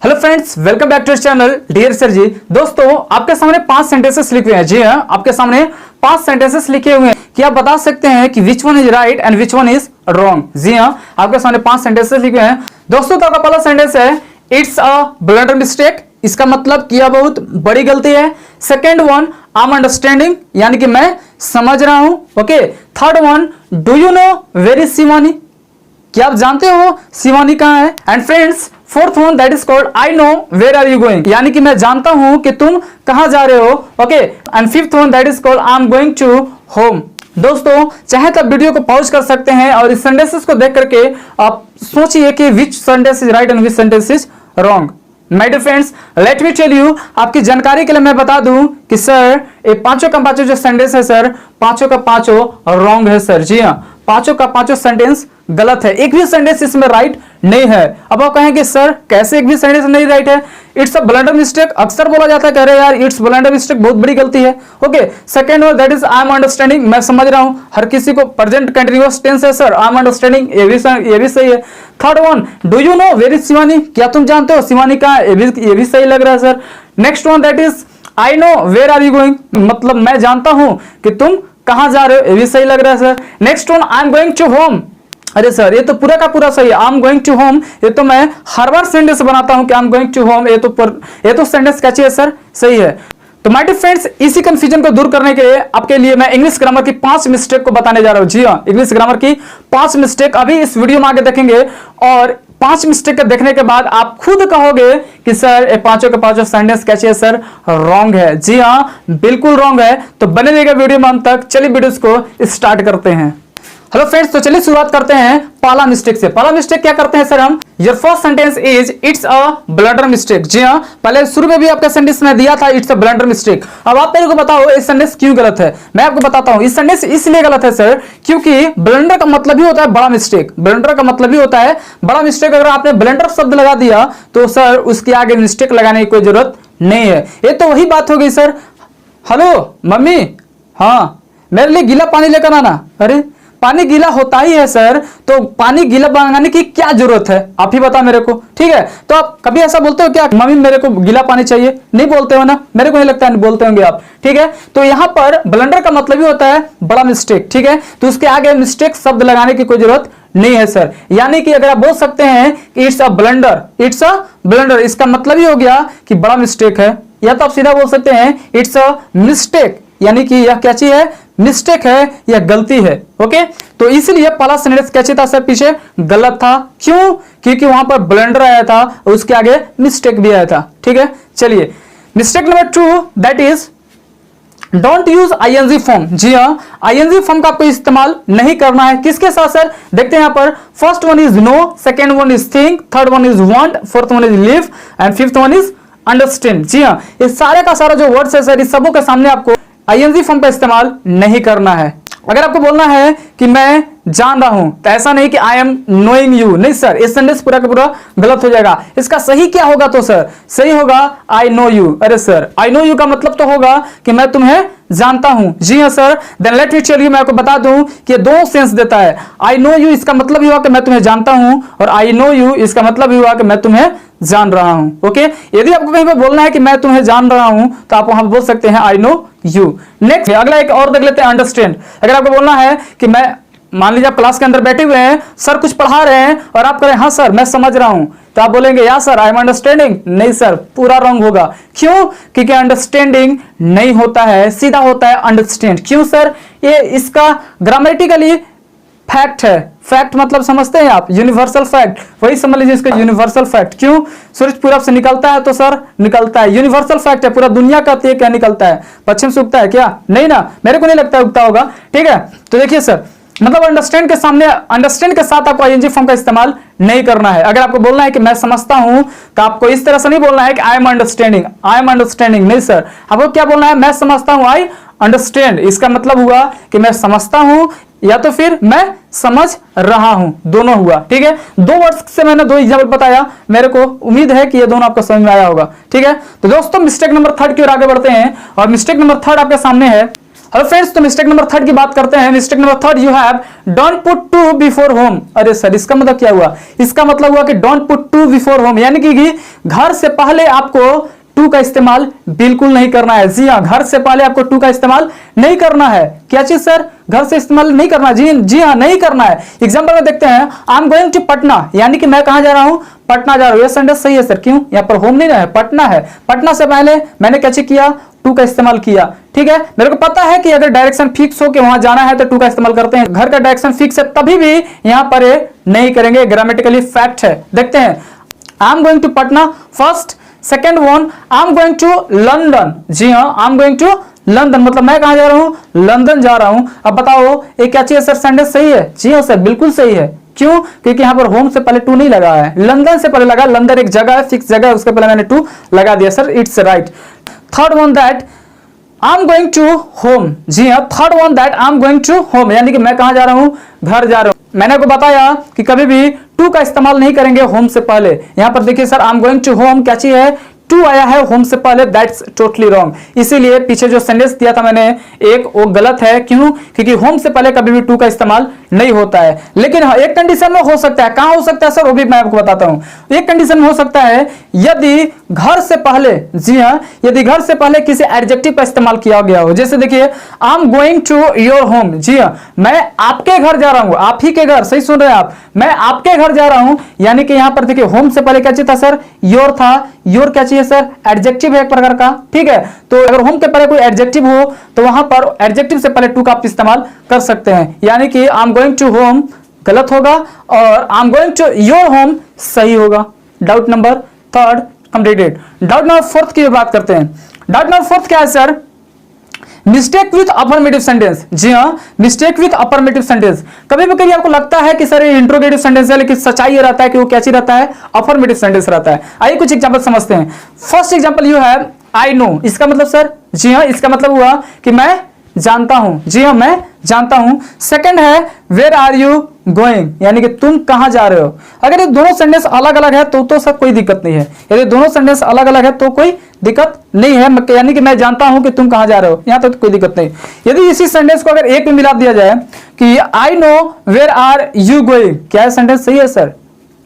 Hello friends, welcome back to channel dear sir ji. दोस्तों, आपके सामने 5 सेंटेंसेस लिखे हुए हैं। जी हाँ, आपके सामने 5 सेंटेंसेस लिखे हुए हैं कि आप बता सकते हैं कि which one is right and which one is wrong. जी हाँ, आपके सामने 5 सेंटेंसेस लिखे हुए हैं। दोस्तों, तो आपका पहला सेंटेंस है इट्स अ ब्लंडर मिस्टेक। इसका मतलब किया बहुत बड़ी गलती है। Second one, I am understanding, यानी कि मैं समझ रहा हूं। Okay. Third one, do you know where is Shivani, क्या आप जानते हो शिवानी कहां है। And friends, fourth one that is called I know where are you going, यानी कि मैं जानता हूं कि तुम कहां जा रहे हो। Okay. And fifth one that is called I am going to home. दोस्तों, चाहे तो वीडियो को पॉज कर सकते हैं और इस सेंटेंसेस को देख करके आप सोचिए कि which sentence is right and which sentence is wrong. My dear friends, let me tell you, आपकी जानकारी के लिए मैं बता दूं कि सर ये पांचों का पांचों जो सेंटेंस है सर, पांचों का पांचों रॉन्ग है सर। जी हाँ, पांचों का पांचों सेंटेंस गलत है। एक भी सेंटेंस इसमें राइट नहीं है। अब आप कहेंगे सर कैसे एक भी सेंटेंस नहीं राइट है। इट्स अ ब्लंडर मिस्टेक अक्सर बोला जाता है, कह रहे यार इट्स ब्लंडर मिस्टेक बहुत बड़ी गलती है। Okay. Second one that is I am understanding, मैं समझ रहा हूं। हर किसी को प्रेजेंट कंटीन्यूअस टेंस है सर, आई एम अंडरस्टैंडिंग, ये भी सही है। Third one, do you know where is Shivani, क्या तुम जानते हो शिवानी कहां है, ये भी सही लग रहा है sir. Next one that is I know where are you going, मतलब मैं जानता हूं कि तुम कहां जा रहे हो, ये भी सही लग रहा है sir. Next one, I am going to home, अरे सर ये तो पूरा का पूरा सही है। I am going to home, ये तो मैं हर बार सेंटेंस बनाता हूं कि I am going to home, ये तो सेंटेंस कैची है सर, सही है। तो माय डियर फ्रेंड्स, इसी कंफ्यूजन को दूर करने के लिए आपके लिए मैं इंग्लिश ग्रामर की 5 मिस्टेक को बताने जा रहा हूं। जी हाँ, इंग्लिश ग्रामर की 5 मिस्टेक अभी इस वीडियो में आगे देखेंगे और 5 मिस्टेक के देखने के बाद आप खुद कहोगे कि सर ये पांचों के पांचों सेंटेंस कैसे है सर, रॉन्ग है। जी हाँ, बिल्कुल रॉन्ग है। तो बने रहिएगा वीडियो में अंत तक। चलिए वीडियोस को स्टार्ट करते हैं। हेलो फ्रेंड्स, तो चलिए शुरुआत करते हैं पहला मिस्टेक से। पहला मिस्टेक क्या करते हैं सर हम, your first sentence is it's a blunder mistake. जी हाँ, पहले शुरू में भी आपका सेंटेंस में दिया था इट्स अ ब्लंडर मिस्टेक। अब आप मेरे को बताओ इस सेंटेंस क्यों गलत है। मैं आपको बताता हूं, इस सेंटेंस इसलिए गलत है सर क्योंकि ब्लंडर का मतलब ही होता है बड़ा मिस्टेक। ब्लंडर का मतलब ही होता है बड़ा मिस्टेक। अगर आपने ब्लंडर शब्द लगा दिया तो सर उसके आगे मिस्टेक लगाने की कोई जरूरत नहीं है। ये तो वही बात हो गई सर, हेलो मम्मी, हाँ मेरे लिए गीला पानी लेकर आना। अरे पानी गीला होता ही है सर, तो पानी गीला बनाने की क्या जरूरत है, आप ही बता मेरे को। ठीक है, तो आप कभी ऐसा बोलते हो क्या मम्मी मेरे को गीला पानी चाहिए, नहीं बोलते हो ना, मेरे को नहीं लगता है बोलते होंगे आप। ठीक है, तो यहां पर ब्लंडर का मतलब ही होता है बड़ा मिस्टेक। ठीक है, तो उसके आगे मिस्टेक शब्द लगाने की कोई जरूरत नहीं है सर। यानी कि अगर आप बोल सकते हैं कि it's a blunder, it's a blunder, इसका मतलब ही हो गया कि बड़ा मिस्टेक है। या तो आप सीधा बोल सकते हैं इट्स अ मिस्टेक, यानी कि यह क्या चीज है, मिस्टेक है या गलती है। ओके, तो इसलिए पहला सेंटेंस क्या था सर, पीछे गलत था। क्यों? क्योंकि वहां पर ब्लंडर आया था और उसके आगे मिस्टेक भी आया था। ठीक है, चलिए mistake number 2 that is don't use ING form. जी हाँ, आईएनजी फॉर्म का आपको इस्तेमाल नहीं करना है। किसके साथ सर, देखते हैं यहां पर। First one is know, second one is think, third one is want, fourth one is live and fifth one is understand. जी हाँ, ये सारे का सारा जो वर्ड्स है सर, इस सबों के सामने आपको आईएनजी फॉर्म का इस्तेमाल नहीं करना है। अगर आपको बोलना है कि मैं जान रहा हूं तो ऐसा नहीं कि आई एम नोइंग यू, नहीं सर, इस सेंटेंस पूरा का पूरा गलत हो जाएगा। इसका सही क्या होगा तो सर, सही होगा आई नो यू। अरे सर आई नो यू का मतलब तो होगा कि मैं तुम्हें जानता हूं। जी हाँ sir, then let me tell you, मैं आपको बता दूं कि ये दो सेंस देता है। आई नो यू इसका मतलब ही हुआ कि मैं तुम्हें जानता हूं और आई नो यू इसका मतलब ही हुआ कि मैं तुम्हें जान रहा हूं। ओके, यदि आपको कहीं पर बोलना है कि मैं तुम्हें जान रहा हूं तो आप वहां बोल सकते हैं आई नो यू। नेक्स्ट अगला एक और देख लेते हैं, अंडरस्टैंड। अगर आपको बोलना है कि मैं, मान लीजिए आप क्लास के अंदर बैठे हुए हैं, सर कुछ पढ़ा रहे हैं और आप करें हाँ सर मैं समझ रहा हूं, तो आप बोलेंगे या सर आई एम अंडरस्टैंडिंग। नहीं सर, पूरा रॉन्ग होगा। क्यों? क्योंकि अंडरस्टैंडिंग नहीं होता है, सीधा होता है अंडरस्टैंड। क्यों सर? ये इसका ग्रामेटिकली फैक्ट है। फैक्ट मतलब समझते हैं आप, यूनिवर्सल फैक्ट, वही समझ लीजिए इसका यूनिवर्सल फैक्ट। क्यों? सूरज पूरब से निकलता है तो सर निकलता है, यूनिवर्सल फैक्ट है, पूरा दुनिया कहती है क्या निकलता है, पश्चिम से उगता है क्या, नहीं ना, मेरे को नहीं लगता उगता होगा। ठीक है, तो देखिए सर, मतलब अंडरस्टैंड के सामने, अंडरस्टैंड के साथ आपको आईएनजी फॉर्म का इस्तेमाल नहीं करना है। अगर आपको बोलना है कि मैं समझता हूं तो आपको इस तरह से नहीं बोलना है कि I am understanding, I am understanding, नहीं सर, आपको क्या बोलना है, मैं समझता हूं, आई अंडरस्टैंड। इसका मतलब हुआ कि मैं समझता हूं या तो फिर मैं समझ रहा हूं, दोनों हुआ। ठीक है, 2 वर्ड्स से मैंने 2 एग्जाम्पल बताया, मेरे को उम्मीद है कि ये दोनों आपको समझ में आया होगा। ठीक है, तो दोस्तों मिस्टेक नंबर 3 की ओर आगे बढ़ते हैं और मिस्टेक नंबर 3 आपके सामने है हेलो फ्रेंड्स, तो मिस्टेक नंबर 3 की बात करते हैं। Mistake number 3, you have don't put to before home. अरे सर, इसका मतलब क्या हुआ? इसका मतलब हुआ कि don't put to before home, यानी कि घर से पहले आपको टू का इस्तेमाल बिल्कुल नहीं करना है। जी हाँ, घर से पहले आपको टू का इस्तेमाल नहीं करना है। क्या चीज सर? घर से इस्तेमाल नहीं करना। जी हाँ, नहीं करना है। एग्जांपल में देखते हैं, I am going to Patna, यानी कि मैं कहां जा रहा हूं? पटना जा रहा हूं। ये सेंटेंस सही है सर। क्यों? यहाँ पर होम नहीं है, पटना है। पटना से पहले मैंने क्या किया? टू का इस्तेमाल किया। ठीक है, मेरे को पता है कि अगर डायरेक्शन फिक्स हो के वहां जाना है तो टू का इस्तेमाल करते हैं। घर का डायरेक्शन फिक्स है तभी भी यहां पर नहीं करेंगे, ग्रामेटिकली फैक्ट है। देखते हैं, I am going to Patna first. Second one, I am going to London. जी हाँ, I am going to London, मतलब मैं कहां जा रहा हूं? लंदन जा रहा हूं। अब बताओ ये क्या चीज सर? सेंटेंस सही है? जी हाँ सर, बिल्कुल सही है। क्यों? क्योंकि यहां पर होम से पहले टू नहीं लगा है, लंदन से पहले लगा। लंदन एक जगह है, फिक्स जगह है, उसके पहले मैंने टू लगा दिया sir, it's right. Third one, that I am going to home. जी हाँ, third one, that I am going to home, यानी कि मैं कहां जा रहा हूं? घर जा रहा हूं। मैंने आपको बताया कि कभी भी टू का इस्तेमाल नहीं करेंगे होम से पहले। यहां पर देखिए sir, I am going to home क्या चीज है? टू आया है होम से पहले, दैट्स टोटली रॉन्ग। इसीलिए पीछे जो सेंटेंस दिया था मैंने एक, वो गलत है। क्यों? क्योंकि होम से पहले कभी भी टू का इस्तेमाल नहीं होता है। लेकिन एक कंडीशन में हो सकता है। कहां हो सकता है सर? वो भी मैं आपको बताता हूं। एक कंडीशन में हो सकता है, यदि घर से पहले, जी हां, यदि घर से पहले किसी एडजेक्टिव का इस्तेमाल किया गया हो। जैसे देखिए, I am going to your home. जी हां, मैं आपके घर जा रहा हूं। आप ही के घर, सही सुन रहे हैं आप, मैं आपके घर जा रहा हूं। यानी कि यहां पर देखिए, होम से पहले क्या चीज था सर? योर था। योर क्या चाहिए सर? एडजेक्टिव है एक प्रकार का। ठीक है, तो अगर होम के पहले कोई एडजेक्टिव हो तो वहां पर एडजेक्टिव से पहले टू का आप इस्तेमाल कर सकते हैं। यानी कि I am going to home गलत होगा और I am going to your home सही होगा। Doubt number 3 completed. Doubt number 4 की बात करते हैं। डाउट नंबर 4 क्या है sir? Mistake with affirmative sentence. जी हाँ, मिस्टेक विथ अफर्मेटिव सेंटेंस। कभी भी कभी आपको लगता है कि सर ये इंट्रोगेटिव सेंटेंस है, लेकिन सच्चाई ये रहता है कि वो क्या चीज रहता है? अफर्मेटिव सेंटेंस रहता है। आइए कुछ एग्जांपल समझते हैं। First example you have I know. इसका मतलब सर? जी हाँ, इसका मतलब हुआ कि मैं जानता हूं। जी हाँ, मैं जानता हूं। सेकंड है वेयर आर यू गोइंग, यानी कि तुम कहां जा रहे हो। अगर ये दोनों सेंटेंस अलग अलग है तो सर कोई दिक्कत नहीं है। यदि दोनों सेंटेंस अलग अलग है तो कोई दिक्कत नहीं है, यानी कि मैं जानता हूं कि तुम कहां जा रहे हो, यहां तक तो कोई दिक्कत नहीं। यदि इसी सेंटेंस को अगर एक में मिला दिया जाए कि I know where are you going, क्या सेंटेंस सही है सर?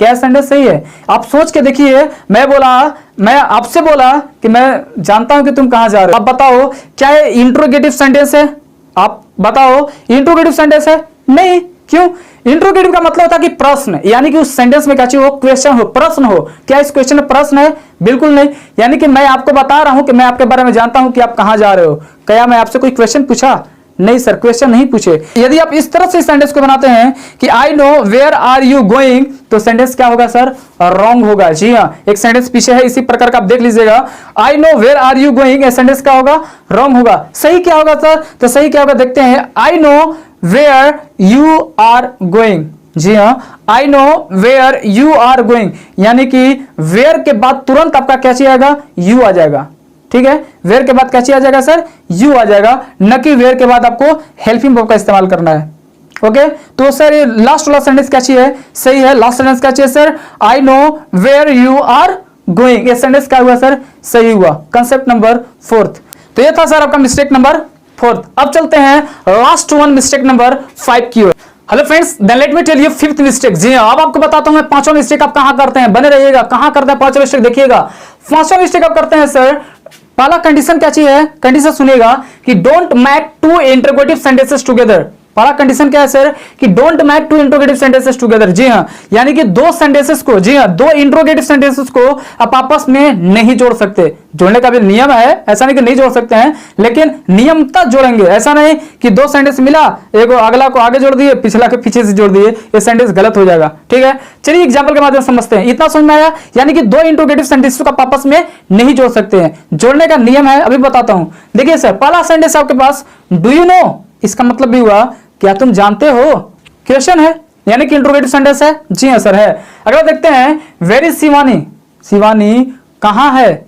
क्या सेंटेंस सही है? आप सोच के देखिए। मैं आपसे बोला कि मैं जानता हूं कि तुम कहां जा रहे हो। आप बताओ, क्या ये इंट्रोगेटिव सेंटेंस है? आप बताओ, इंट्रोगेटिव सेंटेंस है? नहीं। क्यों? इंट्रोगेटिव का मतलब होता है कि प्रश्न, यानी कि उस सेंटेंस में क्या चाहिए हो? क्वेश्चन हो, प्रश्न हो। क्या इस क्वेश्चन में प्रश्न है? बिल्कुल नहीं। यानी कि मैं आपको बता रहा हूं कि मैं आपके बारे में जानता हूं कि आप कहां जा रहे हो। क्या मैं आपसे कोई क्वेश्चन पूछा? नहीं सर, क्वेश्चन नहीं पूछे। यदि आप इस तरह से सेंटेंस को बनाते हैं कि I know where are you going, तो सेंटेंस क्या होगा सर? रॉन्ग होगा। जी हाँ, एक सेंटेंस पीछे है इसी प्रकार का, आप देख लीजिएगा। I know where are you going, sentence क्या होगा? रॉन्ग होगा। सही क्या होगा सर? तो सही क्या होगा देखते हैं। I know where you are going. जी हाँ, I know where you are going, यानी कि वेयर के बाद तुरंत आपका क्या चाहिए आएगा? यू आ जाएगा। ठीक है, वेयर के बाद क्या चाहिए आ जाएगा सर? यू आ जाएगा, न कि वेयर के बाद आपको हेल्पिंग वर्ब का इस्तेमाल करना है। ओके, तो सर ये लास्ट वाला सेंटेंस क्या चाहिए? सही है। लास्ट सेंटेंस क्या चाहिए sir? I know where you are going, ये सेंटेंस क्या हुआ सर? सही हुआ। Concept number 4। तो ये था सर आपका मिस्टेक नंबर 4। अब चलते हैं लास्ट वन, मिस्टेक नंबर 5 की ओर। Hello friends, then let me tell you 5th mistake. जी हाँ, अब आपको बताता हूं मैं 5वां मिस्टेक आप कहां करते हैं। बने रहिएगा, कहां करते हैं 5वां मिस्टेक देखिएगा। 5वां मिस्टेक आप करते हैं सर, पहला कंडीशन क्या चाहिए? कंडीशन सुनिएगा कि don't match two interrogative sentences together. पहला कंडीशन क्या है सर? कि don't match two interrogative sentences together. जी हाँ, यानी कि दो सेंटेंसेस को, जी हाँ, दो इंट्रोगेटिव सेंटेंसेस को आप आपस में नहीं जोड़ सकते। जोड़ने का भी नियम है, ऐसा नहीं कि नहीं जोड़ सकते हैं, लेकिन नियमता जोड़ेंगे। ऐसा नहीं कि दो सेंटेंस मिला, एक अगला को आगे जोड़ दिए, पिछला के पीछे से जोड़ दिए, ये सेंटेंस गलत हो जाएगा। ठीक है, चलिए एग्जाम्पल के माध्यम से समझते हैं। इतना समझ में आया? यानी कि दो इंट्रोगेटिव सेंटेंसेस को आप आपस में नहीं जोड़ सकते हैं। जोड़ने का नियम है, अभी बताता हूं। देखिए सर, पहला सेंटेंस आपके पास डू यू नो, इसका मतलब भी हुआ क्या तुम जानते हो? क्वेश्चन है, यानी कि इंट्रोगेटिव सेंटेंस है। जी हां सर, है। अगला देखते हैं, वेयर इज शिवानी, शिवानी कहां है?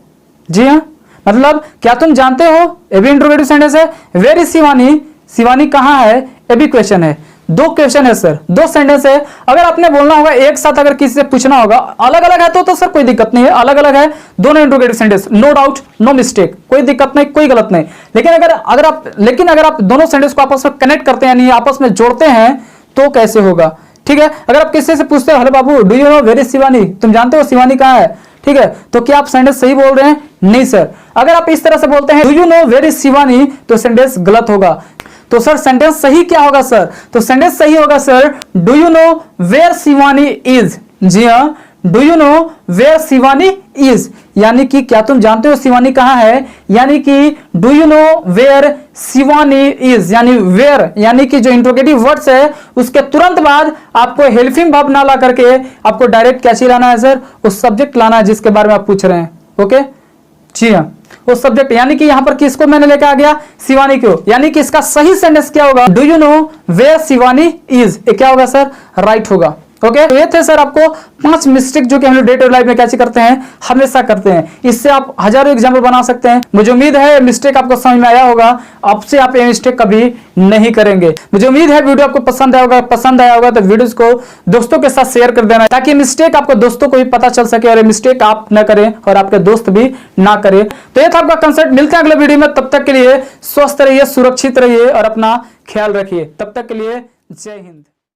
जी हां, मतलब क्या तुम जानते हो, ये भी इंट्रोगेटिव सेंटेंस है। वेयर इज शिवानी, शिवानी कहां है, ये भी क्वेश्चन है। दो क्वेश्चन है सर, दो सेंटेंस है। अगर आपने बोलना होगा एक साथ, अगर किसी से पूछना होगा अलग अलग है तो सर कोई दिक्कत नहीं है, अलग अलग है दोनों interrogative sentence, no doubt no mistake, कोई दिक्कत नहीं, कोई गलत नहीं। लेकिन अगर आप दोनों सेंटेंस को आपस में कनेक्ट करते हैं, यानी आपस में जोड़ते हैं, तो कैसे होगा? ठीक है, अगर आप किसी से पूछते हो, हेलो बाबू do you know where is Shivani, तुम जानते हो शिवानी कहाँ है, ठीक है, तो क्या आप सेंटेंस सही बोल रहे हैं? नहीं सर। अगर आप इस तरह से बोलते हैं do you know where is Shivani, तो सेंटेंस गलत होगा। तो सर सेंटेंस सही क्या होगा सर? तो सेंटेंस सही होगा sir, do you know where Shivani is. जी हाँ, do you know where Shivani is, यानी कि क्या तुम जानते हो शिवानी कहाँ है, यानी कि do you know where Shivani is, यानी वेयर, यानी कि जो इंट्रोगेटिव वर्ड्स है उसके तुरंत बाद आपको हेल्पिंग वर्ब ना ला करके आपको डायरेक्ट क्या चीज लाना है सर? उस सब्जेक्ट लाना है जिसके बारे में आप पूछ रहे हैं। ओके, जी हाँ, वो सब्जेक्ट, यानी कि यहां पर किसको मैंने लेकर आ गया? शिवानी को। यानी कि इसका सही सेंटेंस क्या होगा? Do you know where Shivani is, ये क्या होगा सर? राइट होगा। ओके, तो ये थे सर आपको 5 मिस्टेक जो कि हम लोग डे टू लाइफ में कैसे करते हैं, हमेशा करते हैं। इससे आप हजारों एग्जाम्पल बना सकते हैं। मुझे उम्मीद है मिस्टेक आपको समझ में आया होगा, आपसे आप ये मिस्टेक कभी नहीं करेंगे। मुझे उम्मीद है वीडियो आपको पसंद आया होगा तो वीडियोस को दोस्तों के साथ शेयर कर देना, ताकि मिस्टेक आपको दोस्तों को भी पता चल सके और ये मिस्टेक आप न करें और आपके दोस्त भी ना करें। तो ये था आपका कंसेप्ट। मिलते हैं अगले वीडियो में, तब तक के लिए स्वस्थ रहिए, सुरक्षित रहिए और अपना ख्याल रखिए। तब तक के लिए जय हिंद।